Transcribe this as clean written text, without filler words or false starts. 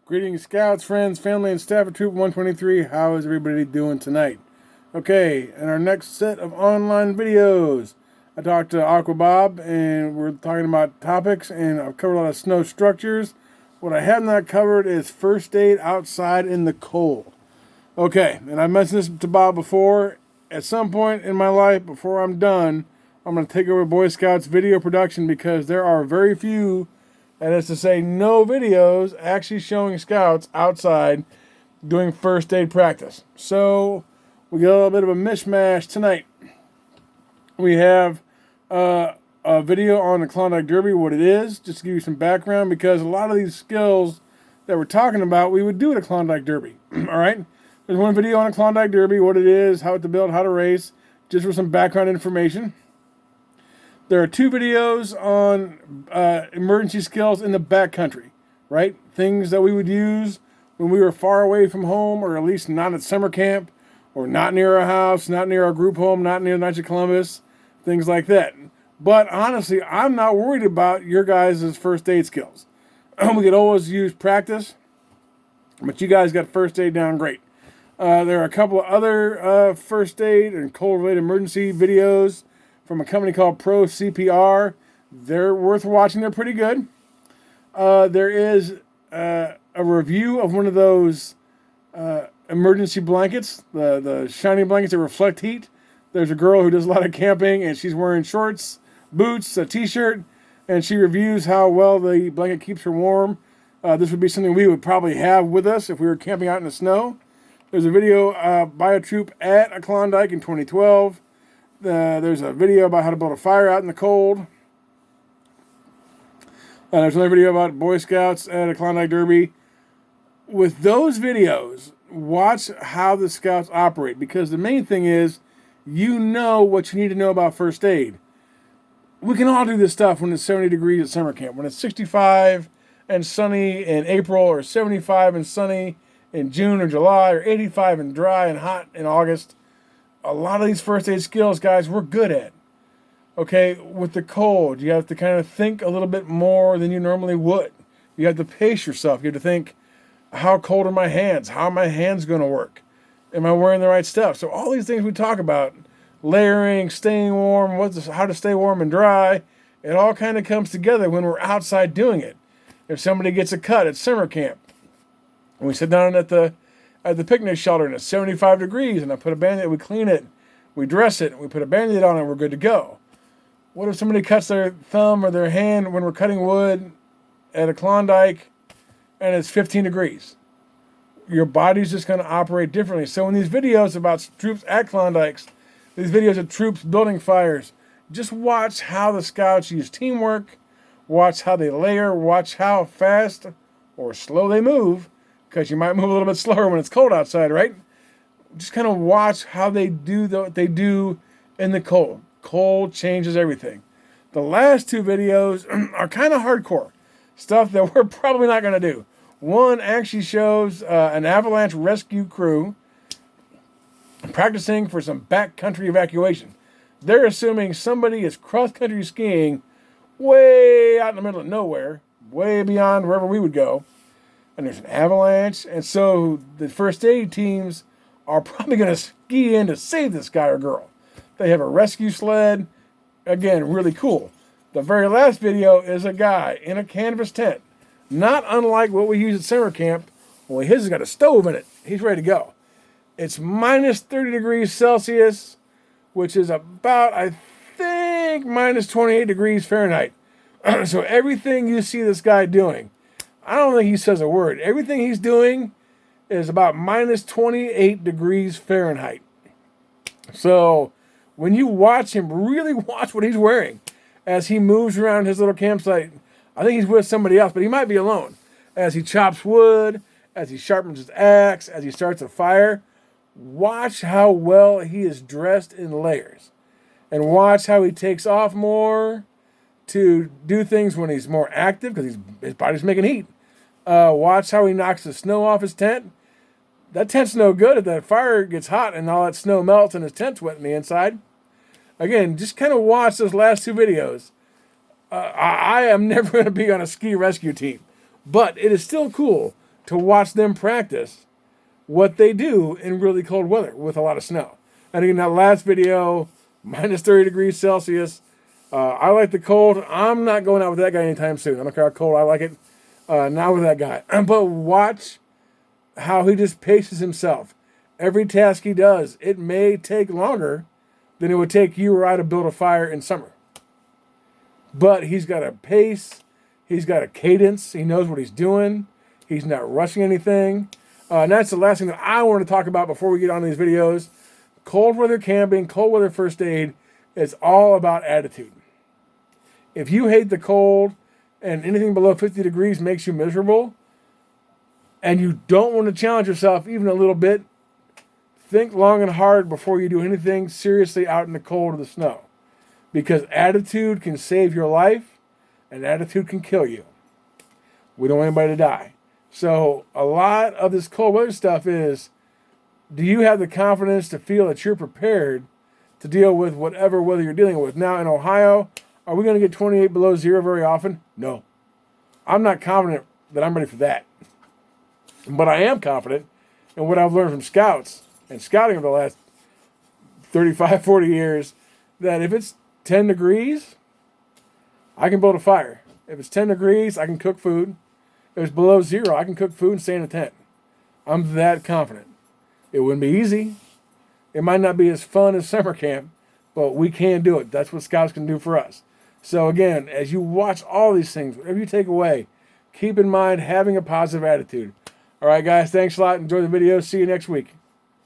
Greetings, scouts, friends, family, and staff of Troop 123. How is everybody doing tonight? Okay, in our next set of online videos, I talked to Aqua Bob, and we're talking about topics, and I've covered a lot of snow structures. What I have not covered is first aid outside in the cold. Okay, and I mentioned this to Bob before. At some point in my life, before I'm done, I'm going to take over Boy Scouts video production because there are very few, that is to say, no videos actually showing scouts outside doing first aid practice. So we get a little bit of a mishmash tonight. We have a video on the Klondike Derby, what it is, just to give you some background, because a lot of these skills that we're talking about, we would do at a Klondike Derby. All right? There's one video on a Klondike Derby, what it is, how to build, how to race, just for some background information. There are two videos on emergency skills in the backcountry, right? Things that we would use when we were far away from home, or at least not at summer camp, or not near our house, not near our group home, not near the Knights of Columbus, things like that. But honestly, I'm not worried about your guys' first aid skills. We could always use practice, but you guys got first aid down great. There are a couple of other first aid and cold-related emergency videos from a company called Pro CPR. They're worth watching. They're pretty good. There is a review of one of those emergency blankets, the shiny blankets that reflect heat. There's a girl who does a lot of camping, and she's wearing shorts, boots, a t-shirt, and she reviews how well the blanket keeps her warm. This would be something we would probably have with us if we were camping out in the snow. There's a video by a troop at a Klondike in 2012. There's a video about how to build a fire out in the cold. There's another video about Boy Scouts at a Klondike Derby. With those videos, watch how the scouts operate, because the main thing is you know what you need to know about first aid. We can all do this stuff when it's 70 degrees at summer camp. When it's 65 and sunny in April, or 75 and sunny in June or July, or 85 and dry and hot in August. A lot of these first aid skills, guys, we're good at. Okay, with the cold, you have to kind of think a little bit more than you normally would. You have to pace yourself. You have to think, how cold are my hands? How are my hands going to work? Am I wearing the right stuff? So all these things we talk about, layering, staying warm, how to stay warm and dry, it all kind of comes together when we're outside doing it. If somebody gets a cut at summer camp, and we sit down at the picnic shelter and it's 75 degrees, and I put a Band-Aid, we clean it, we dress it, we put a Band-Aid on it, we're good to go. What if somebody cuts their thumb or their hand when we're cutting wood at a Klondike and it's 15 degrees? Your body's just going to operate differently. So in these videos about troops at Klondikes, these videos of troops building fires, just watch how the scouts use teamwork, watch how they layer, watch how fast or slow they move, because you might move a little bit slower when it's cold outside, right? Just kind of watch how they do what they do in the cold. Cold changes everything. The last two videos are kind of hardcore. Stuff that we're probably not going to do. One actually shows an avalanche rescue crew practicing for some backcountry evacuation. They're assuming somebody is cross-country skiing way out in the middle of nowhere, way beyond wherever we would go. And there's an avalanche, and so the first aid teams are probably going to ski in to save this guy or girl. They have a rescue sled. Again, really cool. The very last video is a guy in a canvas tent, not unlike what we use at summer camp. Well, his has got a stove in it. He's ready to go. It's minus 30 degrees Celsius, which is about, I think, minus 28 degrees Fahrenheit. So everything you see this guy doing, I don't think he says a word. Everything he's doing is about minus 28 degrees Fahrenheit. So when you watch him, really watch what he's wearing as he moves around his little campsite. I think he's with somebody else, but he might be alone. As he chops wood, as he sharpens his axe, as he starts a fire, watch how well he is dressed in layers. And watch how he takes off more to do things when he's more active, because his body's making heat. Watch how he knocks the snow off his tent. That tent's no good if that fire gets hot and all that snow melts and his tent's wet in the inside. Again, just kind of watch those last two videos. I am never going to be on a ski rescue team, but it is still cool to watch them practice what they do in really cold weather with a lot of snow. And in that last video, minus 30 degrees Celsius. I like the cold. I'm not going out with that guy anytime soon. I don't care how cold I like it. Not with that guy. But watch how he just paces himself. Every task he does, it may take longer than it would take you or I to build a fire in summer. But he's got a pace. He's got a cadence. He knows what he's doing. He's not rushing anything. And that's the last thing that I want to talk about before we get on these videos. Cold weather camping, cold weather first aid, is all about attitude. If you hate the cold and anything below 50 degrees makes you miserable, and you don't want to challenge yourself even a little bit, think long and hard before you do anything seriously out in the cold or the snow. Because attitude can save your life, and attitude can kill you. We don't want anybody to die. So a lot of this cold weather stuff is, do you have the confidence to feel that you're prepared to deal with whatever weather you're dealing with? Now in Ohio, are we going to get 28 below zero very often? No. I'm not confident that I'm ready for that. But I am confident in what I've learned from scouts and scouting over the last 35, 40 years, that if it's 10 degrees, I can build a fire. If it's 10 degrees, I can cook food. If it's below zero, I can cook food and stay in a tent. I'm that confident. It wouldn't be easy. It might not be as fun as summer camp, but we can do it. That's what scouts can do for us. So again, as you watch all these things, whatever you take away, keep in mind having a positive attitude. All right, guys, thanks a lot. Enjoy the video. See you next week.